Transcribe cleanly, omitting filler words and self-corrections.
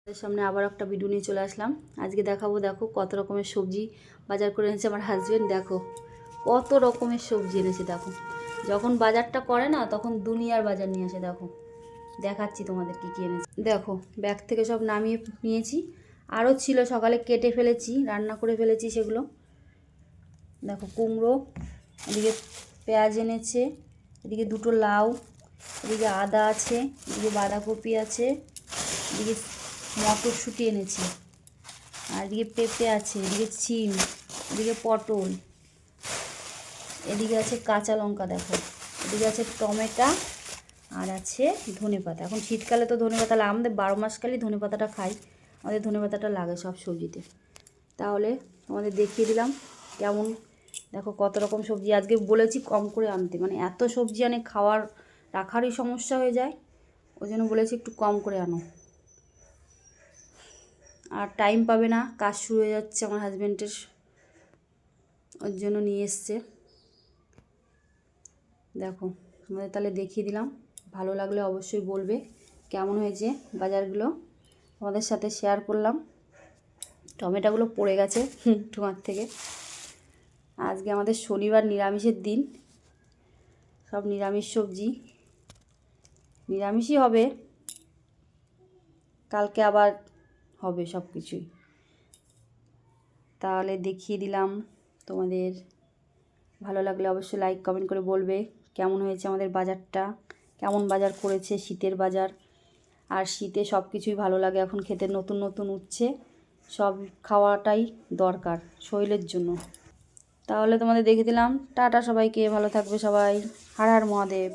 এর সামনে আবার একটা ভিডিও নিয়ে চলে আসলাম। আজকে দেখাবো, দেখো কত রকমের সবজি বাজার করে এনেছে আমার হাজবেন্ড। দেখো কত রকমের সবজি এনেছে। দেখো যখন বাজারটা করে না তখন দুনিয়ার বাজার নিয়ে আসে। দেখো দেখাচ্ছি তোমাদের কী কী এনেছে। দেখো ব্যাগ থেকে সব নামিয়ে নিয়েছি, আরও ছিল সকালে কেটে ফেলেছি, রান্না করে ফেলেছি সেগুলো। দেখো কুমড়ো, এদিকে পেঁয়াজ এনেছে, এদিকে দুটো লাউ, এদিকে আদা আছে, এদিকে বাঁধাকপি আছে, এদিকে মটরশুঁটি এনেছি, আর এদিকে পেঁপে আছে, এদিকে সিম, এদিকে পটল, এদিকে আছে কাঁচা লঙ্কা, দেখো এদিকে আছে টমেটো, আর আছে ধনেপাতা। এখন শীতকালে তো ধনেপাতা লাগে, আমাদের 12 মাসকালই ধনেপাতাটা খাই, আমাদের ধনেপাতাটা লাগে সব সবজিতে। তাহলে তোমাদের দেখিয়ে দিলাম কেমন। দেখো কত রকম সবজি, আজকে বলেছি কম করে আনতে, মানে এত সবজি আনে খাওয়ার রাখারই সমস্যা হয়ে যায়, ওই জন্য বলেছি একটু কম করে আনো। আর টাইম পাবে না, কাজ শুরু হয়ে যাচ্ছে আমার হাজব্যান্ডের, ওর জন্য নিয়ে এসছে। দেখো তোমাদের তাহলে দেখিয়ে দিলাম, ভালো লাগলে অবশ্যই বলবে কেমন হয়েছে বাজারগুলো, তোমাদের সাথে শেয়ার করলাম। টমেটোগুলো পড়ে গেছে ঠোঙার থেকে। আজকে আমাদের শনিবার, নিরামিষের দিন, সব নিরামিষ সবজি, নিরামিষই হবে, কালকে আবার হবে সব কিছুই। তাহলে দেখিয়ে দিলাম তোমাদের, ভালো লাগলে অবশ্যই লাইক কমেন্ট করে বলবে কেমন হয়েছে আমাদের বাজারটা, কেমন বাজার করেছে, শীতের বাজার। আর শীতে সব কিছুই ভালো লাগে এখন খেতে, নতুন নতুন উঠছে, সব খাওয়াটাই দরকার শরীরের জন্য। তাহলে তোমাদের দেখে দিলাম, টাটা সবাইকে, ভালো থাকবে সবাই, হর হর মহাদেব।